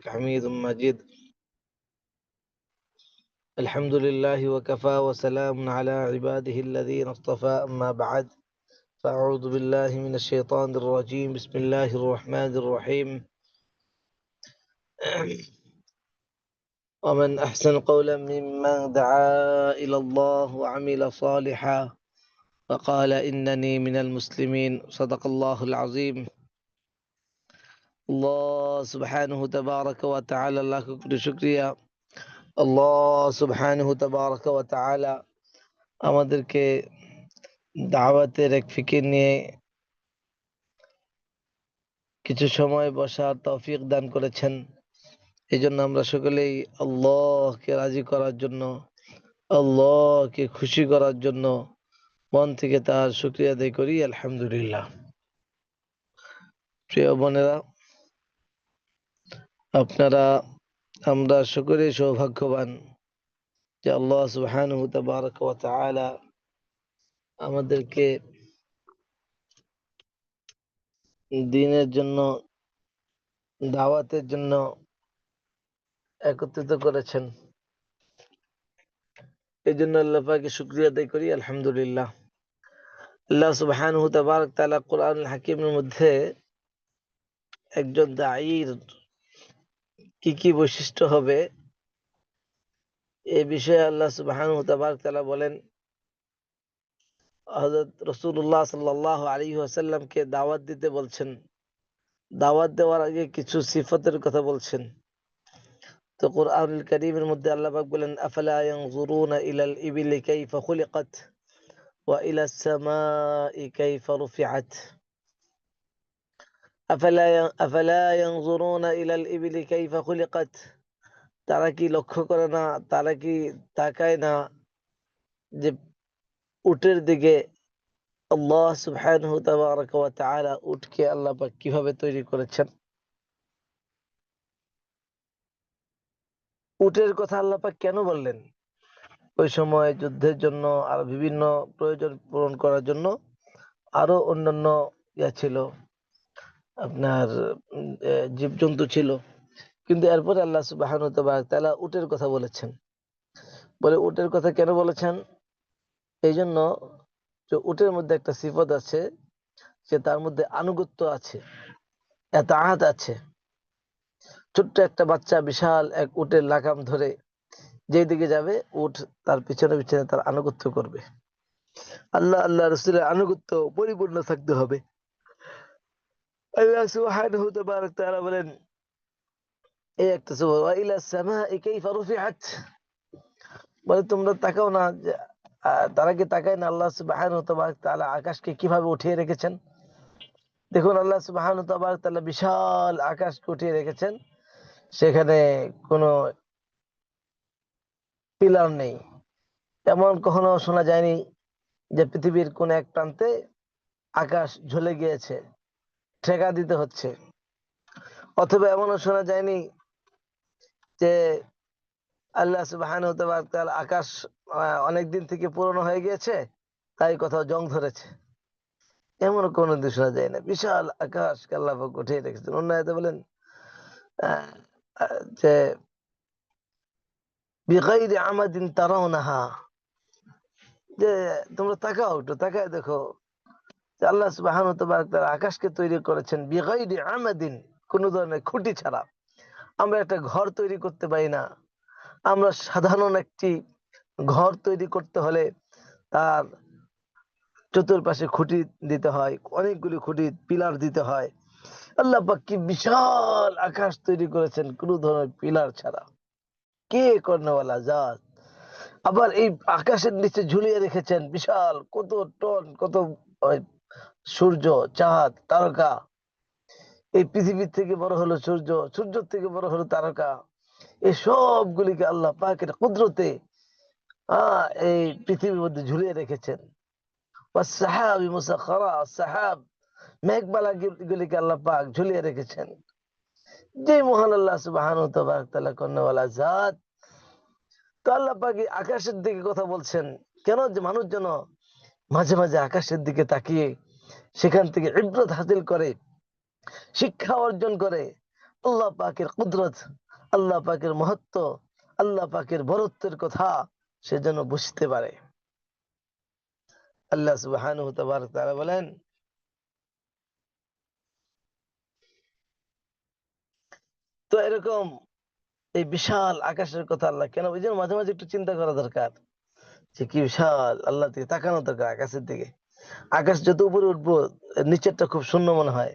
إنك حميد مجيد. الحمد لله وكفى وسلام على عباده الذين اصطفى، أما بعد، فأعوذ بالله من الشيطان الرجيم. بسم الله الرحمن الرحيم. ومن أحسن قولا ممن دعا إلى الله وعمل صالحا وقال إنني من المسلمين. صدق الله العظيم. আল্লাহ সুবহানাহু তাবারাকা ওয়া তাআলা, লাখ কোটি শুকরিয়া। আল্লাহ সুবহানাহু তাবারাকা ওয়া তাআলা আমাদেরকে দাওয়াতের এক ফিকির নিয়ে কিছু সময় বসার তৌফিক দান করেছেন। এই জন্য আমরা সকলেই আল্লাহকে রাজি করার জন্য, আল্লাহকে খুশি করার জন্য মন থেকে তার শুকরিয়া আদায় করি। আলহামদুলিল্লাহ। প্রিয় বোনেরা, আপনারা আমরা সকলেই সৌভাগ্যবান যে আল্লাহ সুবহানাহু তাবারাকা ওয়া তাআলা আমাদেরকে দ্বীনের জন্য, দাওয়াতের জন্য একত্রিত করেছেন। এই জন্য আল্লাহ পাকে শুকরিয়া আদায় করি। আলহামদুলিল্লাহ। আল্লাহ সুবহানাহু তাবারাকা তাআলা কোরআনুল হাকিমের মধ্যে একজন দাঈর কি কি বৈশিষ্ট্য হবে এই বিষয়ে আল্লাহ সুবহানাহু তাবারাকা তাআলা বলেন। হযরত রাসূলুল্লাহ সাল্লাল্লাহু আলাইহি ওয়াসাল্লামকে দাওয়াত দিতে বলছেন। দাওয়াত দেওয়ার আগে কিছু সিফাতের কথা বলছেন। তো কোরআনুল কারীমের মধ্যে আল্লাহ পাক বলেন, আফালা ইয়ানজুরুনা ইলাল ইবিলি কাইফা খুলিকাত ওয়া ইলাস সামাই কাইফা রুফিআত। আফালা ইয়ানজুরুনা ইলাল ইবিলি কাইফা খুলিকাত। তারা কি লক্ষ্য করে না, তারা কি তাকায় না যে উটের দিকে আল্লাহ সুবহানাহু তাবারাকা ওয়া তাআলা উটকে আল্লাহ পাক কিভাবে তৈরি করেছেন। উটের কথা আল্লাহ পাক কেন বললেন? ওই সময় যুদ্ধের জন্য আর বিভিন্ন প্রয়োজন পূরণ করার জন্য আরো অন্যান্য ছিল, আপনার জীবজন্তু ছিল, কিন্তু এরপরে আল্লাহ সুবহানাহু তাআলা উটের কথা বলেছেন। বলে উটের কথা কেন বলেছেন? এই জন্য যে উটের মধ্যে একটা সিফত আছে, যে তার মধ্যে আনুগত্য আছে, এতাআত আছে। ছোট্ট একটা বাচ্চা বিশাল এক উটের লাগাম ধরে যেদিকে যাবে উট তার পিছনে পিছনে তার আনুগত্য করবে। আল্লাহ রাসূলের আনুগত্য পরিপূর্ণ থাকতে হবে। আল্লাহ সুবহানাহু তাআলা বলেন, এই একটা সুবহান ওয়া ইলাস সামাই কাইফা রুফিআত। বলে তোমরা তাকাও না, তারা কি তাকায় না আল্লাহ সুবহানাহু তাআলা আকাশকে কিভাবে উঠিয়ে রেখেছেন? দেখুন, আল্লাহ সুবহানাহু তাআলা বিশাল আকাশকে উঠিয়ে রেখেছেন, সেখানে কোনো পিলার নেই। এমন কখনো শোনা যায়নি যে পৃথিবীর কোন এক প্রান্তে আকাশ ঝুলে গিয়েছে, ঠেকা দিতে হচ্ছে। অথবা এমনও শোনা যায়নি যে আল্লাহ সুবহানাহু তাআলা আকাশ অনেকদিন থেকে পুরনো হয়ে গিয়েছে, তাই কোথাও জং ধরেছে। এমন কোনো দিন শোনা যায় না। বিশাল আকাশকে আল্লাহ পাক উঠিয়ে রেখেছেন। অন্য আয়াতে বলেন যে বিগাইরি আমাদিন তারাউনাহা, যে তোমরা তাকাও, একটু তাকায় দেখো যে আল্লাহ সুবহানাহু তাআলা আকাশকে তৈরি করেছেন বিগাইরি আমাদিন, কোনো ধরনের খুঁটি ছাড়া। আমরা একটা ঘর তৈরি করতে পারি না। আমরা সাধারণ একটি ঘর তৈরি করতে হলে তার চতুর্পাশে খুঁটি দিতে হয়, অনেকগুলি খুঁটি পিলার দিতে হয়। আল্লাহ পাক কি বিশাল আকাশ তৈরি করেছেন কোনো ধরনের পিলার ছাড়া। কে কর্ণওয়ালা জাত। আবার এই আকাশের নিচে ঝুলিয়ে রেখেছেন বিশাল কত টন, কত সূর্য, চাঁদ, তারকা। এই পৃথিবীর থেকে বড় হলো সূর্য, সূর্য থেকে বড় হলো তারকা। এই সবগুলিকে আল্লাহ পাকের কুদরতে এই পৃথিবীর মধ্যে ঝুলিয়ে রেখেছেন। ওয়াস-সাহাবি মুসাখখারা, সাহাব, মেঘমালা গুলিকে আল্লাহ পাক ঝুলিয়ে রেখেছেন। যে মহান আল্লাহ সুবহানাহু তাআলা কর্ণওয়ালা জাত। তো আল্লাহ পাক আকাশের দিকে কথা বলছেন কেন? যে মানুষ যেন মাঝে মাঝে আকাশের দিকে তাকিয়ে সেখান থেকে ইবরত হাসিল করে, শিক্ষা অর্জন করে, আল্লাহ পাকের কুদরত, আল্লাহ পাকের মহত্ব, আল্লাহ পাকের বরত্বের কথা সে যেন বুঝতে পারে। আল্লাহ সুবহানাহু ওয়া তাআলা বলেন, তো এরকম এই বিশাল আকাশের কথা আল্লাহ কেন, ওই জন্য মাঝে মাঝে একটু চিন্তা করা দরকার যে কি বিশাল, আল্লাহ দিকে তাকানো দরকার আকাশের দিকে। আকাশ যত উপরে উঠবো নিচেরটা খুব শূন্য মনে হয়,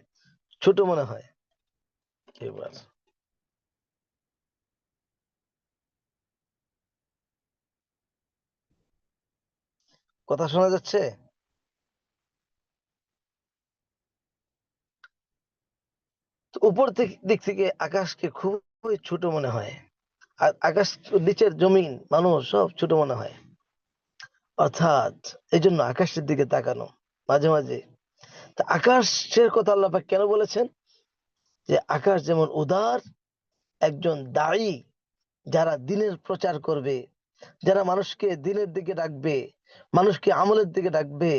ছোট মনে হয়। এবার কথা শোনা যাচ্ছে? তো উপর থেকে দিক থেকে আকাশকে খুবই ছোট মনে হয়, আর আকাশ, নিচের জমিন, মানুষ সব ছোট মনে হয়। অর্থাৎ এই জন্য আকাশের দিকে তাকানো মাঝে মাঝে। তা আকাশের কথা আল্লাহ পাক কেন বলেছেন? যে আকাশ যেমন উদার, একজন দায়ী যারা দিনের প্রচার করবে, যারা মানুষকে দিনের দিকে ডাকবে, মানুষকে আমলের দিকে ডাকবে,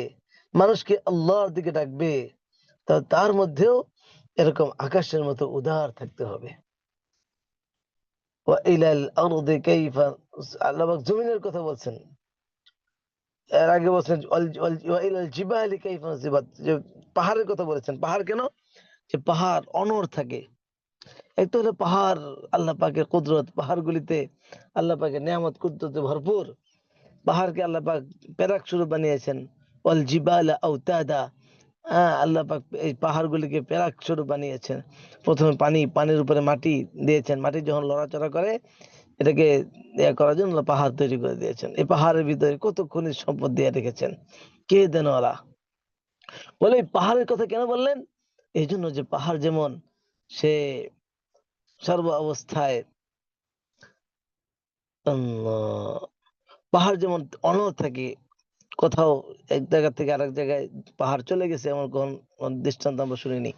মানুষকে আল্লাহর দিকে ডাকবে, তা তার মধ্যেও এরকম আকাশের মতো উদার থাকতে হবে। ওয়াইলাল আরদি কাইফা, আল্লাহ পাক জমিনের কথা বলছেন, এর আগে বলছেন ওয়াইলাল জিবালি কাইফা নুসিবাত, যে পাহাড়ের কথা বলেছেন। পাহাড় কেন? যে পাহাড় অনড় থাকে। এক তো হলো পাহাড় আল্লাহ পাকের কুদরত, পাহাড়গুলিতে আল্লাহ পাকের নিয়ামত কুদরতে ভরপুর। পাহাড়কে আল্লাহ পাক প্যারাক স্বরূপ বানিয়েছেন। ওয়াল জিবালা আওতাদা, হ্যাঁ, আল্লাহ পাক এই পাহাড়গুলিকে প্যারাক স্বরূপ বানিয়েছেন। প্রথমে পানির উপরে মাটি দিয়েছেন, মাটি যখন লড়াচড়া করে এটাকে ইয়ে করার জন্য পাহাড় তৈরি করে দিয়েছেন। এই পাহাড়ের ভিতরে কত খনিজ সম্পদ দিয়ে রেখেছেন, কে দেন ওরা। বলে এই পাহাড়ের কথা কেন বললেন? এই জন্য যে পাহাড় যেমন সে সর্ব অবস্থায়, উম, পাহাড় যেমন অনড় থাকে, কোথাও এক জায়গা থেকে আরেক জায়গায় পাহাড় চলে গেছে এমন কোন দৃষ্টান্ত আমরা শুনিনি।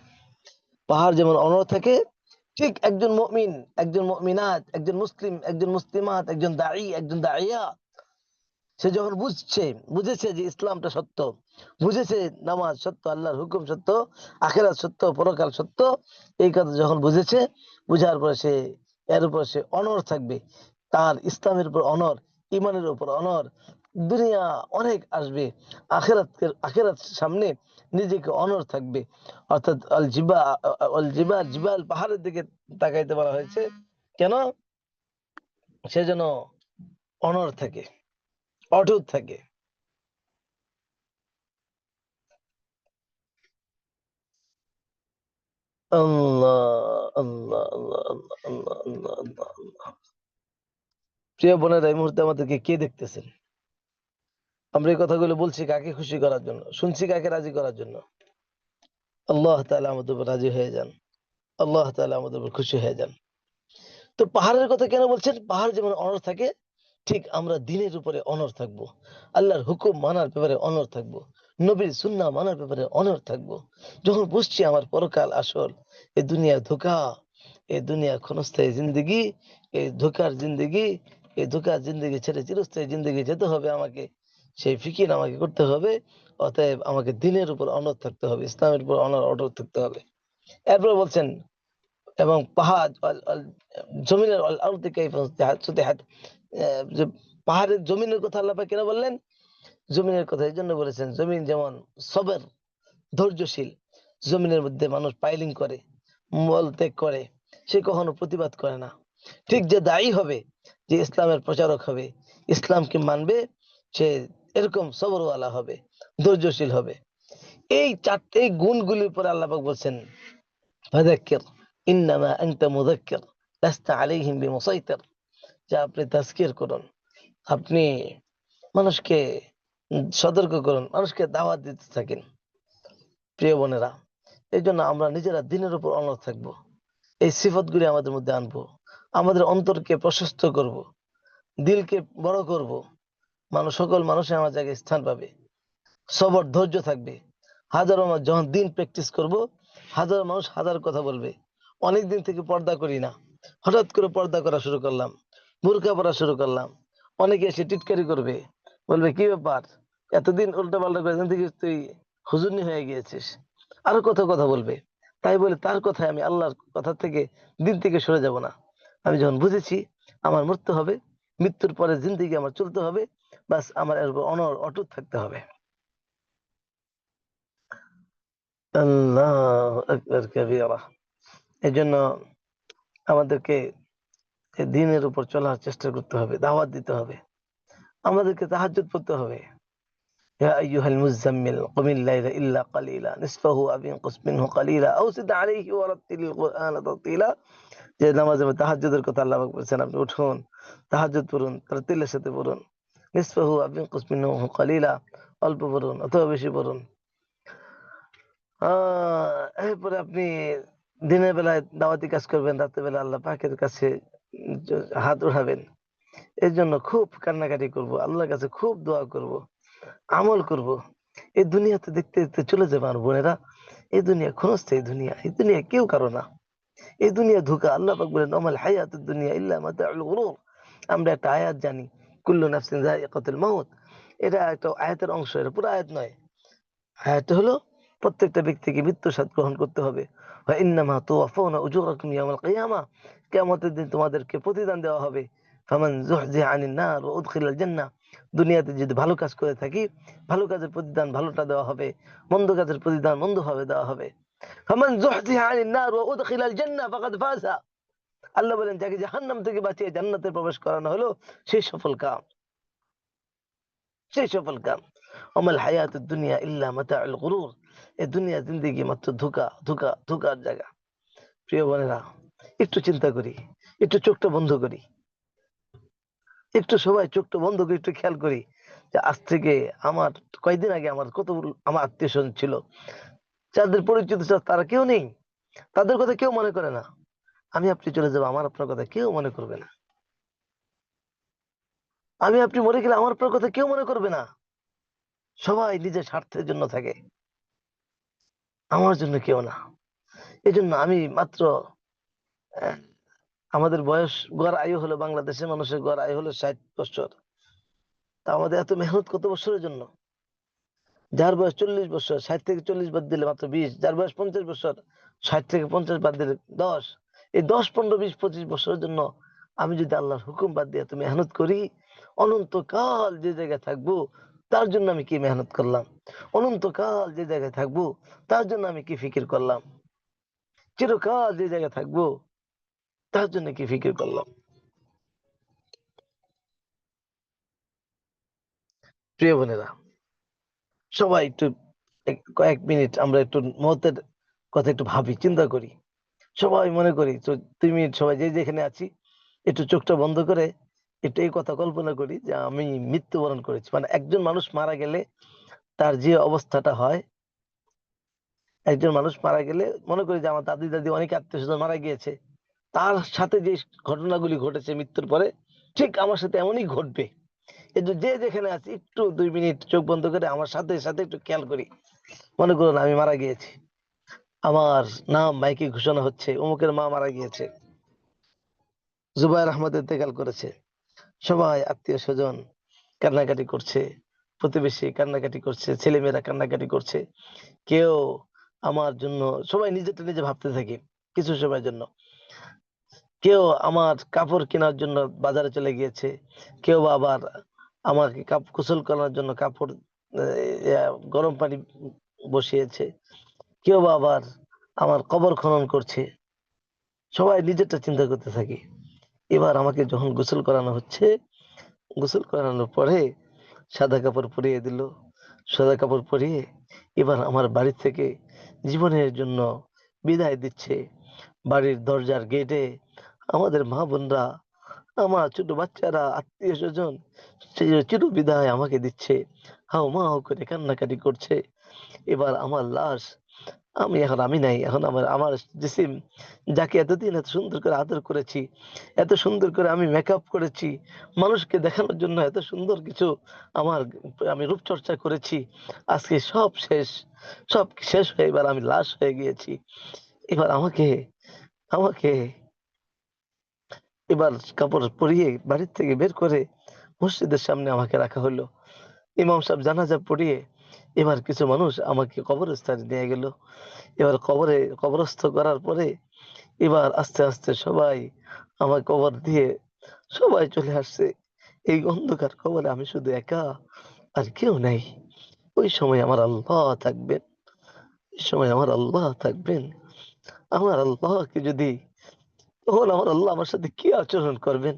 পাহাড় যেমন অনড় থাকে, ঠিক একজন মুমিন, একজন মুমিনাত, একজন মুসলিম, একজন মুসলিমাত, একজন দাঈ, একজন দাইয়া, সে যখন বুঝেছে যে ইসলামটা সত্য, বুঝেছে নামাজ সত্য, আল্লাহর হুকুম সত্য, আখেরাত সত্য, পরকাল সত্য, এই কথা যখন বুঝেছে, বুঝার পরে সে এর উপর সে অনড় থাকবে। তার ইসলামের উপর অনড়, ইমানের উপর অনড়। দুনিয়া অনেক আসবে, আখেরাত সামনে নিজেকে অনড় থাকবে। অর্থাৎ জিবাল পাহাড়ের দিকে তাকাইতে বলা হয়েছে কেন? সে যেন অনড় থাকে, অটুট থাকে। আল্লাহ, আল্লাহ, আল্লাহ, আল্লাহ, আল্লাহ, আল্লাহ, আল্লাহ, আল্লাহ। প্রিয় বোনেরা, এই মুহূর্তে আমাদেরকে কে দেখতেছেন? আমরা এই কথাগুলো বলছি কাকে খুশি করার জন্য, শুনছি কাকে রাজি করার জন্য? আল্লাহ তাআলা আমাদের উপর রাজি হয়ে যান, আল্লাহ তাআলা আমাদের উপর খুশি হয়ে যান। তো পাহাড়ের কথা কেন বলছেন? পাহাড় যেমন অনড় থাকে, ঠিক আমরা দিনের উপরে অনড় থাকবো, আল্লাহর হুকুম মানার ব্যাপারে অনড় থাকবো, নবীর সুন্নাহ মানার ব্যাপারে অনড় থাকবো। যখন বুঝছি আমার পরকাল আসল, এই দুনিয়া ধোঁকা, এই দুনিয়া ক্ষণস্থায়ী জিন্দগি, এই ধোঁকার জিন্দগি, এই ধোঁকার জিন্দগি ছেড়ে চিরস্থায়ী জিন্দগি যেতে হবে আমাকে, সেই ফিকির আমাকে করতে হবে। অতএব আমাকে দিনের উপর অনড় থাকতে হবে, ইসলামের উপর অটল থাকতে হবে। এরপর বলছেন, এবং পাহাড় জমিনের আরদি কাইফা সুতিহাত, যে পাহাড়ের জমিনের কথা আল্লাহ পাক কেন বললেন? জমিনের কথা এই জন্য বলেছেন, জমিন যেমন সবের, ধৈর্যশীল। জমিনের মধ্যে মানুষ পাইলিং করে, মল ত্যাগ করে, সে কখনো প্রতিবাদ করে না। ঠিক যে দায়ী হবে, যে ইসলামের প্রচারক হবে, ইসলামকে মানবে, সে এরকম সবরওয়ালা হবে, ধৈর্যশীল হবে। এই গুণগুলির পরে আল্লাহ পাক বলছেন, ফাযাক্কির ইন্নামা আনতা মুযাক্কির লাস্তা আলাইহিম বিমুসাইতির, যে আপনি তাজকির করুন, আপনি মানুষকে সতর্ক করুন, মানুষকে দাওয়াত দিতে থাকেন। প্রিয় বোনেরা, এই জন্য আমরা নিজেরা দিনের উপর অনড় থাকবো, এই সিফতগুলি আমাদের মধ্যে আনবো, আমাদের অন্তরকে প্রশস্ত করব, দিলকে বড় করব। সকল মানুষের আমার জায়গায় স্থান পাবে, সবর ধৈর্য থাকবে। হাজারো মানুষ যখন দিন প্র্যাকটিস করব, হাজারো মানুষ হাজার কথা বলবে। অনেক দিন থেকে পর্দা করি না, হঠাৎ করে পর্দা করা শুরু করলাম, বোরকা পরা শুরু করলাম, অনেকে এসে টিটকারি করবে, বলবে কি ব্যাপার, এতদিন উল্টা পাল্টা করে থেকে তুই হুজুরনি হয়ে গিয়েছিস, আরো কত কথা বলবে। তাই বলে তার কথায় আমি আল্লাহর কথা থেকে দিন থেকে সরে যাব না। আমি যখন বুঝেছি আমার মরতে হবে, মৃত্যুর পরে জিন্দেগি আমার চলতে হবে, বাস আমার এর উপর অটুট থাকতে হবে। আল্লাহু আকবার কাবীরা। এজন্য আমাদেরকে এই দ্বীনের উপর চলার চেষ্টা করতে হবে, দাওয়াত দিতে হবে, আমাদেরকে তাহাজ্জুদ পড়তে হবে। ইয়া আইয়ুহাল মুযাম্মিল কুমিল লাইলা ইল্লা কালিলা নিসফাহু আও ইনকুস মিনহু কালিলা আও জিদ আলাইহি ওয়া রাত্তিলিল কুরআনা তারতিলা। যে নামাজে তাহাজ্জুদের কথা আল্লাহ পাক বলেছেন, আপনি উঠুন, তাহাজ্জুদ পড়ুন, তারতিলের সাথে পড়ুন। নিসফাহু আও ইনকুস মিনহু কালিলা, অল্প পড়ুন অথবা বেশি পড়ুন। এরপরে আপনি দিনের বেলায় দাওয়াতি কাজ করবেন, রাতের বেলা আল্লাহ পাকের কাছে হাত উঠাবেন। এর জন্য খুব কান্নাকাটি করব, আল্লাহর কাছে খুব দোয়া করব, আমল করব। এই দুনিয়াতে দেখতে দেখতে চলে যাবে আমার বোনেরা। এই দুনিয়া ক্ষণস্থায়ী দুনিয়া, এই দুনিয়া কেউ কারো না। এই দুনিয়া ধোঁকা। আল্লাহ পাক বলেন ওমাল হায়াতুদ দুনিয়া ইল্লা মাতাউল গুরুর। আমরা একটা আয়াত জানি, কুল্লু নাফসিন যায়িকাতুল মাউত। এটা একটা আয়াতের অংশ, এটা পুরো আয়াত নয়। আয়াতটা হলো প্রত্যেকটা ব্যক্তিকে মৃত্যুর স্বাদ গ্রহণ করতে হবে। ওয়া ইন্নামা তুওয়াফাউনা উজুরাকুম ইয়াওমাল কিয়ামাহ। কিয়ামতের দিন তোমাদেরকে প্রতিদান দেওয়া হবে। ফামান যুহজিহা আনিন নার ওয়া উদখিলাল জান্নাহ। দুনিয়াতে যদি ভালো কাজ করে থাকি, ভালো কাজের প্রতিদান ভালোটা দেওয়া হবে, মন্দ কাজের প্রতিদান মন্দভাবে দেওয়া হবে। ফামান যুহজিহা আনিন নার ওয়া উদখিলাল জান্নাহ ফাকাদ ফাযা। আল্লাহ বলেন যাকে জাহান্নাম থেকে বাঁচিয়ে জান্নাতে প্রবেশ করানো হলো, সেই সফল কাম, সেই সফল কাম। অমাল হায়াতুদ দুনিয়া ইল্লা মাতাউল গুরুর। এই দুনিয়া জিন্দেগি মাত্র ধোঁকা, ধোঁকা, ধোঁকার জায়গা। প্রিয় বোনেরা, একটু চিন্তা করি, একটু চোখটা বন্ধ করি, একটু সবাই চোখটা বন্ধ করে একটু খেয়াল করি যে আজ থেকে আমার কয়েকদিন আগে আমার কত আমার আত্মীয় স্বজন ছিল, যাদের পরিচিত ছিল, তারা কেউ নেই, তাদের কথা কেউ মনে করে না। আমি আপনি চলে যাবো, আমার আপনার কথা কেউ মনে করবে না। আমি আপনি মরে গেলে আমার আপনার কথা কেউ মনে করবে না। সবাই নিজের স্বার্থের জন্য থাকে, আমার জন্য কেউ না। এই জন্য আমি মাত্র আহ, আমাদের বয়স, গড় আয়ু হলো, বাংলাদেশের মানুষের গড় আয়ু হলো 60 বছর। তা আমাদের এত মেহনত কত বছরের জন্য? যার বয়স 40 বছর, 60 থেকে 40 বাদ দিলে মাত্র 20। যার বয়স 50 বছর, 60 থেকে 50 বাদ দিলে 10। এই 10, 15, 20, 25 বছরের জন্য আমি যদি আল্লাহর হুকুম বাদ দিয়ে এত মেহনত করি, অনন্তকাল যে জায়গায় থাকবো তার জন্য আমি কি মেহনত করলাম? অনন্তকাল যে জায়গায় থাকবো তার জন্য আমি কি ফিকির করলাম? চিরকাল যে জায়গায় থাকবো তার জন্য কি ফিকির করলাম? প্রিয় বোনেরা, সবাই একটু কয়েক মিনিট আমরা একটু মহতের কথা একটু ভাবি, চিন্তা করি। সবাই মনে করি তো 2 মিনিট সবাই যে যেখানে আছি একটু চোখটা বন্ধ করে একটু এই কথা কল্পনা করি যে আমি মৃত্যুবরণ করেছি। মানে একজন মানুষ মারা গেলে তার যে অবস্থাটা হয়, একজন মানুষ মারা গেলে মনে করি যে আমার দাদি দাদি অনেক আত্মীয় স্বজন মারা গিয়েছে, তার সাথে যে ঘটনাগুলি ঘটেছে মৃত্যুর পরে, ঠিক আমার সাথে এমনই ঘটবে। এই যে যে যেখানে আছি একটু 2 মিনিট চোখ বন্ধ করে আমার সাথে সাথে একটু খেয়াল করি। মনে করুন আমি মারা গিয়েছি, আমার নাম মাইকে ঘোষণা হচ্ছে অমুকের মা মারা গিয়েছে, জুবাইর আহমদ ইন্তেকাল করেছে। সবাই আত্মীয় স্বজন কান্নাকাটি করছে, প্রতিবেশী কান্নাকাটি করছে, ছেলেমেয়েরা কান্নাকাটি করছে। কেউ আমার জন্য, সবাই নিজেরটা নিজে ভাবতে থাকে কিছু সময়ের জন্য। কেউ আমার কাপড় কেনার জন্য বাজারে চলে গিয়েছে, কেউ বা আবার আমাকে গোসল করার জন্য কাপড়, গরম পানি বসিয়েছে, কেউ বা আবার আমার কবর খনন করছে। সবাই নিজেরটা চিন্তা করতে থাকি। এবার আমাকে যখন গোসল করানো হচ্ছে, গোসল করানোর পরে সাদা কাপড় পরিয়ে দিল। সাদা কাপড় পরিয়ে এবার আমার বাড়ি থেকে জীবনের জন্য বিদায় দিচ্ছে। বাড়ির দরজার গেটে আমাদের মা বোনরা, আমার ছোট বাচ্চারা, আত্মীয় স্বজন চির বিদায় আমাকে দিচ্ছে, হাও মাও করে কান্নাকাটি করছে। এবার আমার লাশ, আমি এখন আমি নাই, এখন আমার আমার জিসিম, যাকে এতদিন এত সুন্দর করে আদর করেছি, এত সুন্দর করে আমি মেকআপ করেছি, মানুষকে দেখানোর জন্য এত সুন্দর কিছু আমার, আমি রূপচর্চা করেছি, আজকে সব শেষ। সব শেষ হয়ে এবার আমি লাশ হয়ে গিয়েছি। এবার আমাকে আমাকে এবার কাপড় পরিয়ে বাড়ির থেকে বের করে মসজিদের সামনে আমাকে রাখা হলো। ইমাম সাহেব জানাজা পড়িয়ে এবার কিছু মানুষ আমাকে কবরস্থানে নিয়ে গেল। এবার কবরস্থ করার পরে এবার আস্তে আস্তে সবাই আমার কবর দিয়ে সবাই চলে আসছে। এই অন্ধকার কবরে আমি শুধু একা, আর কেউ নাই। ওই সময় আমার আল্লাহ থাকবেন, ওই সময় আমার আল্লাহ থাকবেন। আমার আল্লাহকে যদি, তখন আমার আল্লাহ আমার সাথে কি আচরণ করবেন?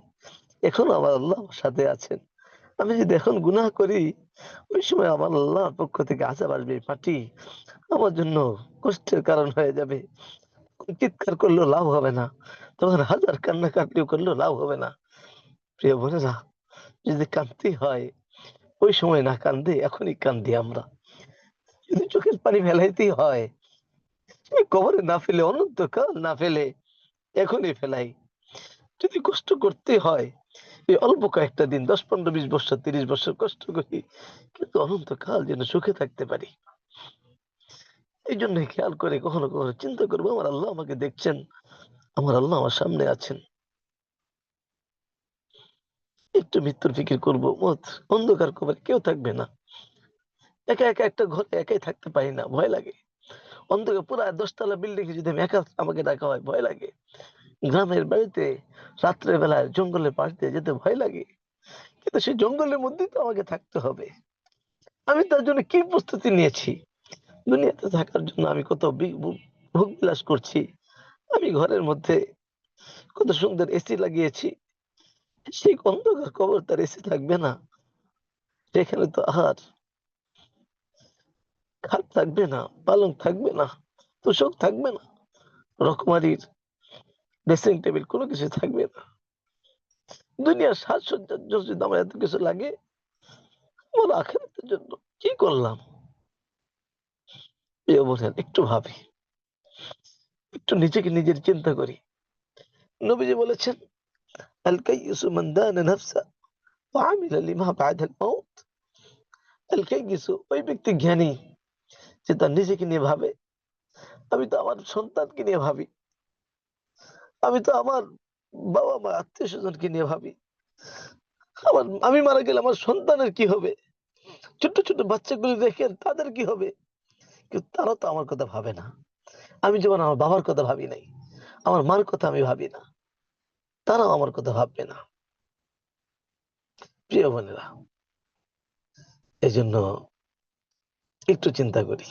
এখন আমার আল্লাহ আমার সাথে আছেন। আমি যদি এখন গুনাহ করি, ওই সময় আমার আল্লাহর পক্ষ থেকে আযাব আসবে, পার্টি আমার জন্য কষ্টের কারণ হয়ে যাবে। চিৎকার করলেও লাভ হবে না, তখন হাজার কান্নাকাটি করলেও লাভ হবে না। প্রিয় বোনেরা, যদি কাঁদতে হয় ওই সময় না কান্দে এখনই কান্দি আমরা। যদি চোখের পানি ফেলাইতেই হয় এই কবরে না ফেলে, অনন্তকাল না ফেলে এখনই ফেলাই। যদি কষ্ট করতে হয় এই অল্প কয়েকটা দিন, 10, 15, 20 বছর, 30 বছর কষ্ট করি, কিন্তু অনন্তকাল যেন সুখে থাকতে পারি। এই জন্য খেয়াল করে কখনো কখনো চিন্তা করবো, আমার আল্লাহ আমাকে দেখছেন, আমার আল্লাহ আমার সামনে আছেন। একটু মৃত্যুর ফিকির করবো, মত অন্ধকার কবরে কেউ থাকবে না, একা একা একটা ঘরে একাই থাকতে পারি না, ভয় লাগে। অন্ধকার পুরা 10 তলা বিল্ডিং যদি আমি একা, আমাকে ডাকা হয় ভয় লাগে। গ্রামের বাড়িতে রাত্রের বেলায় জঙ্গলের পাশ দিয়ে যেতে ভয় লাগে, কিন্তু সেই জঙ্গলের মধ্যেই তো আমাকে থাকতে হবে। আমি তার জন্য কি প্রস্তুতি নিয়েছি? দুনিয়াতে থাকার জন্য আমি কত ভোগ বিলাস করছি। আমি ঘরের মধ্যে কত সুন্দর এসি লাগিয়েছি, সেই অন্ধকার কবর তার এসি থাকবে না, সেখানে তো আর খাট থাকবে না, পালং থাকবে না, তোষক থাকবে না, রকমারির ড্রেসিং টেবিল কোনো কিছু থাকবে না। দুনিয়ার সাজসজ্জার জন্য যদি আমার এত কিছু লাগে, আমার আখিরাতের জন্য কি করলাম? প্রিয় বোনেরা, একটু ভাবি, একটু নিজেকে নিজের চিন্তা করি। নবীজি বলেছেন, আল কাইয়িসু মান দানা নাফসা ওয়া আমিলা লিমা বা'দাল মাউত। আল কাইয়িসু ওই ব্যক্তি জ্ঞানী যে তার নিজেকে নিয়ে ভাবে। আমি তো আমার সন্তানকে নিয়ে ভাবি, আমি তো আমার বাবা মা আত্মীয় স্বজনকে নিয়ে ভাবি। আমি মারা গেলে আমার সন্তানের কি হবে? ছোট্ট ছোট্ট বাচ্চাগুলো দেখেন তাদের কি হবে? কিন্তু তারা তো আমার কথা ভাবে না। আমি যেমন আমার বাবার কথা ভাবি নাই, আমার মার কথা আমি ভাবি না, তারাও আমার কথা ভাববে না। প্রিয় বোনেরা, এজন্য একটু চিন্তা করি,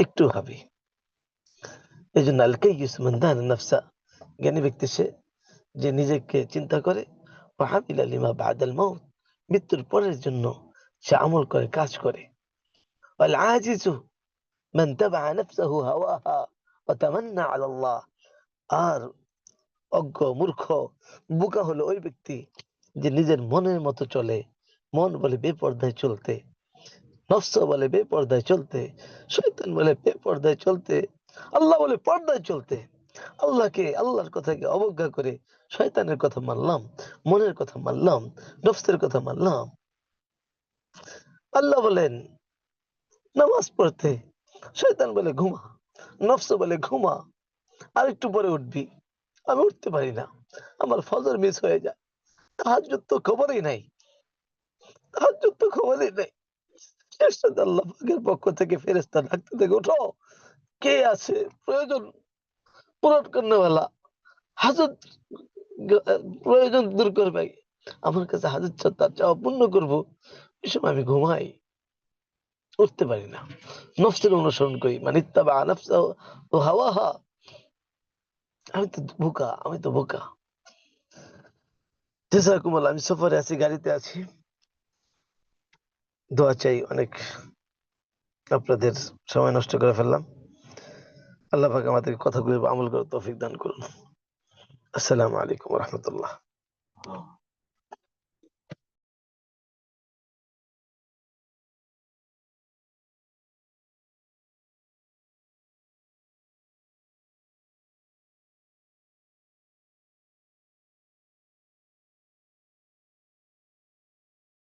একটু ভাবি। এজন্য আল কাইয়িস মান দানা নাফসা, জ্ঞানী ব্যক্তি সে যে নিজেকে চিন্তা করে, ওয়া আমিলা লিমা বা'দাল মাউত, মৃত্যুর পরের জন্য সে আমল করে, কাজ করে। ওয়াল আজিজু মান তাবা'a নাফসাহু হাওয়াহা ওয়া তামান্না আলা আল্লাহ। আর অজ্ঞ, মূর্খ, বোকা হলো ওই ব্যক্তি যে নিজের মনের মতো চলে। মন বলে বেপরদায় চলতে, নফস বলে বেপরদায় চলতে, শয়তান বলে বেপরদায় চলতে, আল্লাহ বলে পর্দায় চলতে। আল্লাহর কথাকে অবজ্ঞা করে শয়তানের কথা মানলাম, মনের কথা মানলাম, নফসের কথা মানলাম। আল্লাহ বলেন নামাজ পড়তে, শয়তান বলে ঘুমা, নফস বলে ঘুমা, আর একটু পরে উঠবি। আমি উঠতে পারি না, আমার ফজর মিস হয়ে যায়, তাহাজ্জুদ তো খবরই নাই, তাহাজ্জুদ তো খবরই নাই। এর সাথে আল্লাহ পাকের পক্ষ থেকে ফেরেশতা ডাকতে থেকে, ওঠো, কে আছে প্রয়োজন পূরণ করেনা, হাজত প্রয়োজন দূর করবে, আমার কাছে হাজত তার চাওয়া পূর্ণ করবো। এই সময় আমি ঘুমাই, উঠতে পারি না, নফসের অনুসরণ করি, মানে ইত্তাবা নাফসাহু ওয়া হাওয়াহা। আমি তো বোকা, আমি তো বোকা। জাযাকুমুল্লাহ। আমি সফরে আছি, গাড়িতে আছি, দোয়া চাই অনেক। আপনাদের সময় নষ্ট করে ফেললাম। আল্লাহ পাক আমাদেরকে কথাগুলো আমল করার তৌফিক দান করুন। আসসালামু আলাইকুম ওয়া রাহমাতুল্লাহ।